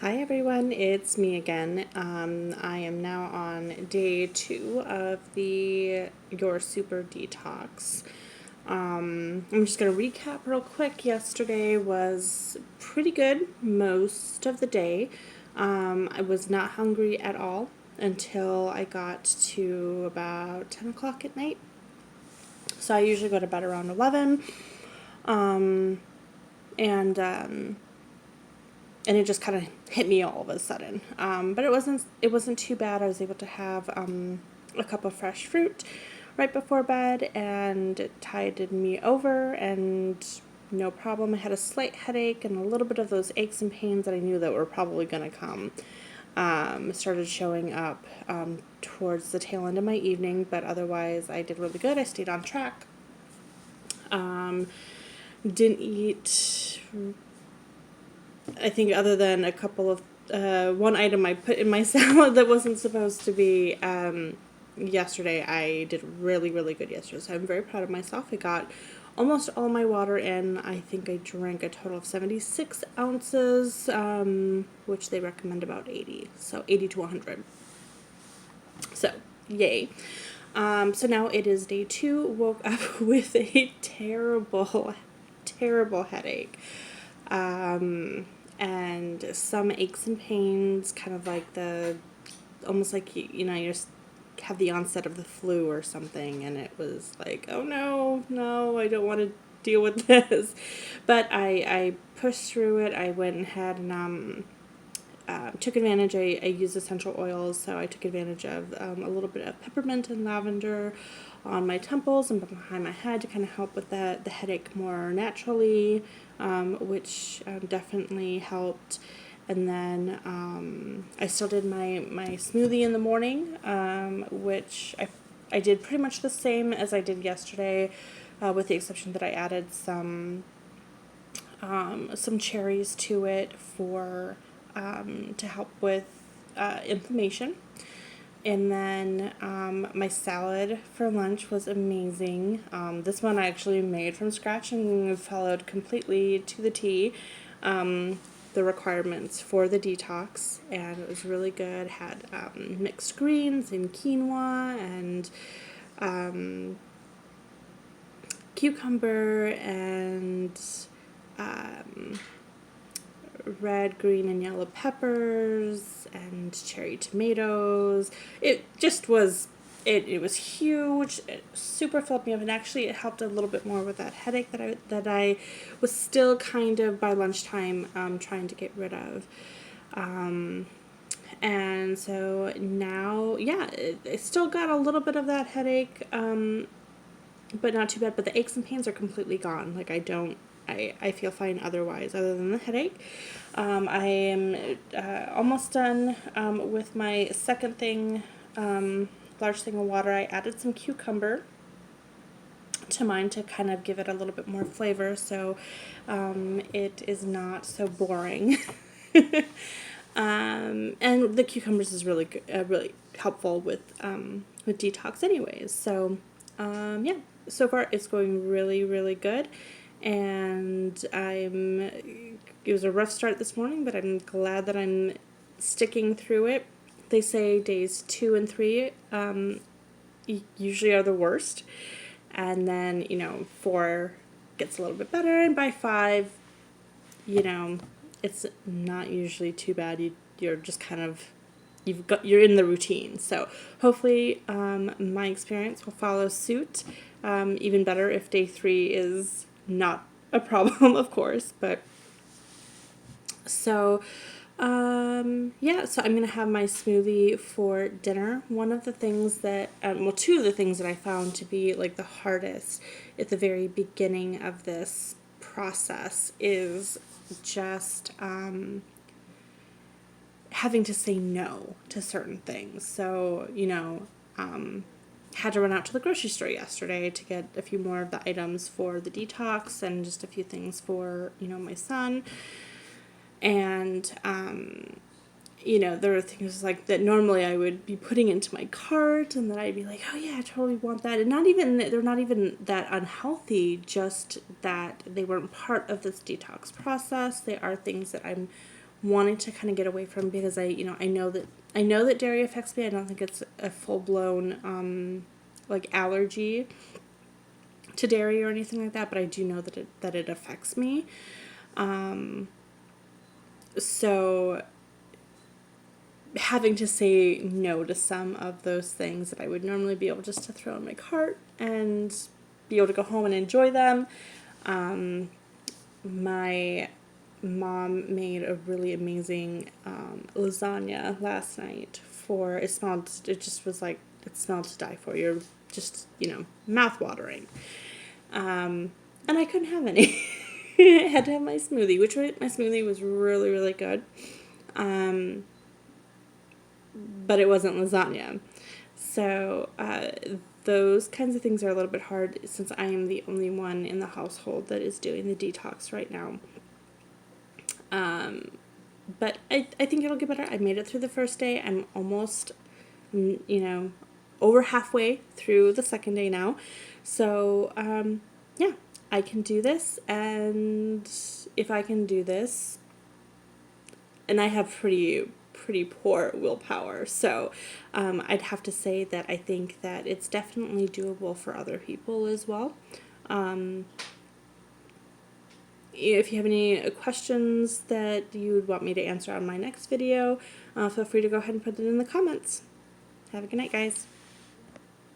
Hi everyone, it's me again. I am now on day 2 of the Your Super Detox. I'm just going to recap real quick. Yesterday was pretty good most of the day. I was not hungry at all until I got to about 10 o'clock at night. So I usually go to bed around 11. And and it just kind of hit me all of a sudden. But it wasn't too bad. I was able to have a cup of fresh fruit right before bed, and it tided me over, and no problem. I had a slight headache and a little bit of those aches and pains that I knew that were probably going to come. Started showing up towards the tail end of my evening, but otherwise I did really good. I stayed on track. Didn't eat, I think, other than a couple of one item I put in my salad that wasn't supposed to be. Yesterday I did really good yesterday, so I'm very proud of myself. I got almost all my water in. I think I drank a total of 76 ounces, which they recommend about 80, so 80 to 100. So yay. So now it is day 2. Woke up with a terrible headache. And some aches and pains, kind of like almost like, you just have the onset of the flu or something, and it was like, oh no, I don't want to deal with this. But I pushed through it. I went and had took advantage. I use essential oils, so I took advantage of a little bit of peppermint and lavender on my temples and behind my head to kind of help with the headache more naturally, which definitely helped. And then I still did my smoothie in the morning, which I did pretty much the same as I did yesterday, with the exception that I added some cherries to it for to help with inflammation. And then my salad for lunch was amazing. This one I actually made from scratch and followed completely to the T the requirements for the detox, and it was really good. Had mixed greens and quinoa and cucumber and red, green, and yellow peppers and cherry tomatoes. It just was, it was huge. It super filled me up, and actually it helped a little bit more with that headache that I was still kind of by lunchtime trying to get rid of. And so now, yeah, it still got a little bit of that headache, but not too bad. But the aches and pains are completely gone. Like, I feel fine otherwise, other than the headache. I am almost done with my second thing, large thing of water. I added some cucumber to mine to kind of give it a little bit more flavor, so it is not so boring. And the cucumbers is really good, really helpful with detox anyways. So yeah, so far it's going really good. And it was a rough start this morning, but I'm glad that I'm sticking through it. They say days 2 and 3 usually are the worst, and then 4 gets a little bit better, and by 5, it's not usually too bad. You're just kind of, you're in the routine. So hopefully my experience will follow suit. Even better if day 3 is not a problem, of course. But so yeah, so I'm gonna have my smoothie for dinner. One of the things that two of the things that I found to be like the hardest at the very beginning of this process is just having to say no to certain things. So had to run out to the grocery store yesterday to get a few more of the items for the detox and just a few things for, my son. And, there are things like that normally I would be putting into my cart, and then I'd be like, oh yeah, I totally want that. And they're not even that unhealthy, just that they weren't part of this detox process. They are things that I'm wanting to kind of get away from, because I know that dairy affects me. I don't think it's a full-blown like allergy to dairy or anything like that, but I do know that it affects me. So having to say no to some of those things that I would normally be able just to throw in my cart and be able to go home and enjoy them. My mom made a really amazing lasagna last night. It smelled to die for. You're just, mouth watering. And I couldn't have any. I had to have my smoothie, my smoothie was really, really good. But it wasn't lasagna. So those kinds of things are a little bit hard, since I am the only one in the household that is doing the detox right now. But I think it'll get better. I made it through the first day. I'm almost, over halfway through the second day now. So, yeah, I can do this. And if I can do this, and I have pretty poor willpower, so I'd have to say that I think that it's definitely doable for other people as well. If you have any questions that you would want me to answer on my next video, feel free to go ahead and put it in the comments. Have a good night, guys.